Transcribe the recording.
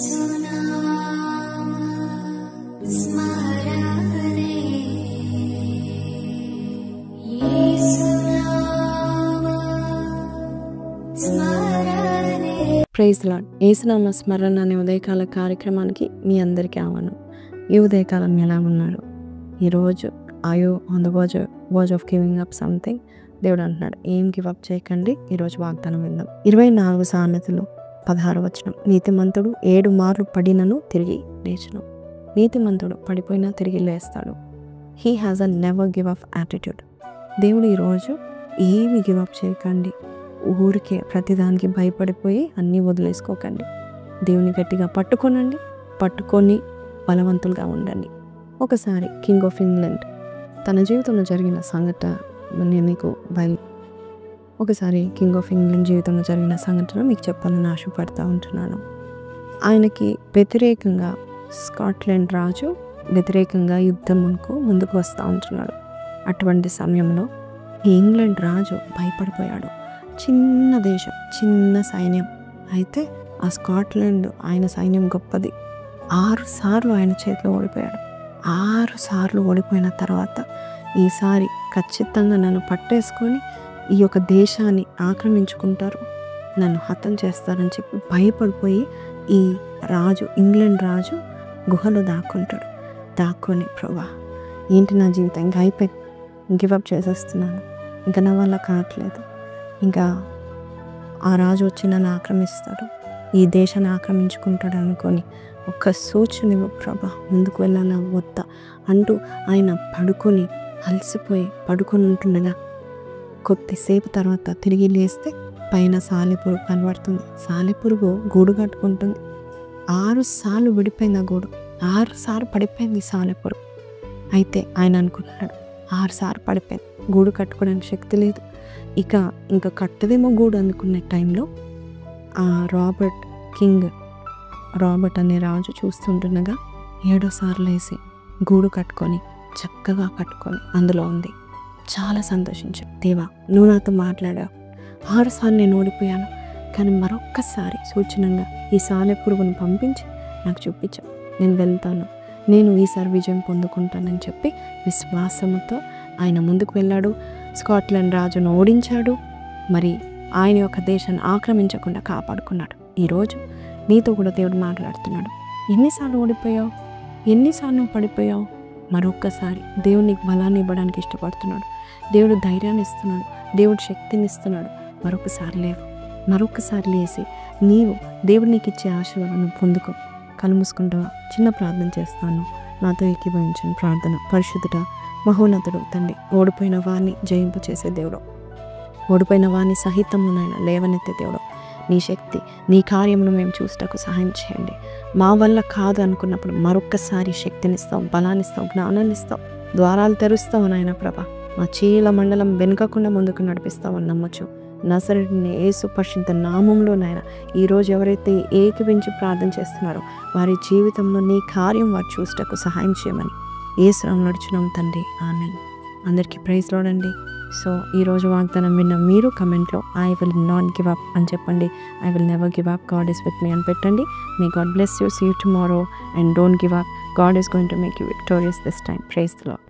Praise lord. యేసునామ స్మరణ అనే ఉదయకాల కార్యక్రమానికి మీ అందరికీ ఆహ్వానం. ఈ ఉదయకాలం ఎలా ఉన్నారు? ఈరోజు are you on the verge of giving up something. దేవుడు అంటున్నాడు, ఏం గివ్ అప్ చేయకండి. ఈరోజు వాగ్దానం విందాం. 24 సామెతలు 16వ వచనం. నీతిమంతుడు 7 మార్లు పడినను తిరిగి లేచును. నీతిమంతుడు పడిపోయినా తిరిగి లేస్తాడు. He has a never give up attitude. దేవుడు ఈరోజు ఏమి గివ్ అప్ చేయకండి. ఊరికే ప్రతిదానికి భయపడిపోయి అన్నీ వదిలేసుకోకండి. దేవుని గట్టిగా పట్టుకోనండి. పట్టుకొని బలవంతులుగా ఉండండి. ఒకసారి కింగ్ ఆఫ్ ఇంగ్లాండ్ తన జీవితంలో జరిగిన సంఘటన నేను మీకు ఒకసారి కింగ్ ఆఫ్ ఇంగ్లాండ్ జీవితంలో జరిగిన సంఘటన మీకు చెప్పాలని ఆశపడుతూ ఉంటున్నాను. ఆయనకి వ్యతిరేకంగా స్కాట్లాండ్ రాజు వ్యతిరేకంగా యుద్ధంకు ముందుకు వస్తూ ఉంటున్నాడు. అటువంటి సమయంలో ఇంగ్లాండ్ రాజు భయపడిపోయాడు. చిన్న దేశం, చిన్న సైన్యం. అయితే ఆ స్కాట్లాండ్ ఆయన సైన్యం గొప్పది. 6 సార్లు ఆయన చేతిలో ఓడిపోయాడు. 6 సార్లు ఓడిపోయిన తర్వాత ఈసారి ఖచ్చితంగా నన్ను పట్టేసుకొని ఈ యొక్క దేశాన్ని ఆక్రమించుకుంటారు, నన్ను హతం చేస్తారని చెప్పి భయపడిపోయి ఈ రాజు, ఇంగ్లాండ్ రాజు గుహలో దాక్కొని ప్రభా ఏంటి నా జీవితం ఇంకా అయిపోయి గివప్ చేసేస్తున్నాను, ఇంకా నా వల్ల కావట్లేదు, ఇంకా ఆ రాజు వచ్చి నన్ను ఆక్రమిస్తాడు, ఈ దేశాన్ని ఆక్రమించుకుంటాడు అనుకొని ఒక్క సూచన ప్రభా ముందుకు వెళ్ళాలా వద్దా అంటూ ఆయన అలసిపోయి పడుకొని ఉంటుండగా కొద్దిసేపు తర్వాత తిరిగి లేస్తే పైన సాలెపురుగు కనబడుతుంది. సాలెపురుగు గూడు కట్టుకుంటుంది. 6 సార్లు విడిపోయింది ఆ గూడు. 6 సార్లు పడిపోయింది సాలెపురుగు. అయితే ఆయన అనుకుంటున్నాడు, 6 సార్లు పడిపోయింది, గూడు కట్టుకోవడానికి శక్తి లేదు, ఇంకా కట్టదేమో గూడు అనుకునే టైంలో ఆ రాబర్ట్ అనే రాజు చూస్తుండగా 7వ సార్లు వేసి గూడు చక్కగా కట్టుకొని అందులో ఉంది. చాలా సంతోషించాడు. దేవా, నువ్వు నాతో మాట్లాడావు. 6 సార్లు నేను ఓడిపోయాను, కానీ మరొక్కసారి సూచనంగా ఈ సాలెపురుగును పంపించి నాకు చూపించావు. నేను వెళ్తాను, నేను ఈసారి విజయం పొందుకుంటానని చెప్పి విశ్వాసముతో ఆయన ముందుకు వెళ్ళాడు. స్కాట్లాండ్ రాజును ఓడించాడు. మరి ఆయన యొక్క దేశాన్ని ఆక్రమించకుండా కాపాడుకున్నాడు. ఈరోజు నీతో కూడా దేవుడు మాట్లాడుతున్నాడు. ఎన్నిసార్లు ఓడిపోయావు, ఎన్నిసార్లు పడిపోయావు? మరొక్కసారి దేవుడు నీకు బలాన్ని ఇవ్వడానికి ఇష్టపడుతున్నాడు. దేవుడు ధైర్యాన్ని ఇస్తున్నాడు. దేవుడు శక్తిని ఇస్తున్నాడు. మరొకసారి లేసి నీవు దేవుడు నీకు ఇచ్చే ఆశీర్వాదాన్ని పొందుకో. కళ్ళు మూసుకుంటావా? చిన్న ప్రార్థన చేస్తాను, నాతో ఏకీభవించిన ప్రార్థన. పరిశుద్ధుడ, మహోన్నతుడు తండ్రి, ఓడిపోయిన వారిని జయింపచేసే దేవుడు, ఓడిపోయిన వారిని సహితమునైనా లేవనెత్తే దేవుడు, నీ శక్తి, నీ కార్యమును మేము చూస్తకు సహాయం చేయండి. మా వల్ల కాదు అనుకున్నప్పుడు మరొక్కసారి శక్తినిస్తావు, బలాన్నిస్తావు, జ్ఞానాన్నిస్తావు, ద్వారాలు తెరుస్తావు నాయన ప్రభా. మా చీల మండలం వెనుకకుండా ముందుకు నడిపిస్తావని నమ్మచ్చు. నజరేయుడైన యేసు పరిశుద్ధ నామంలో నాయన ఈరోజు ఎవరైతే ఏకీభవించి ప్రార్థన చేస్తున్నారో వారి జీవితంలో నీ కార్యం వారు చూస్తకు సహాయం చేయమని యేసు నామములో నడుచున్నాం తండ్రి, ఆమేన్. అందరికీ ప్రైజ్ లార్డ్ అండి. సో ఈరోజు వాగ్దానం విన్న మీరు కమెంట్లో I will not give up అని చెప్పండి. I will never give up, God is with me అని పెట్టండి. May God bless you. See you tomorrow and don't give up. God is going to make you victorious this time. Praise the lord.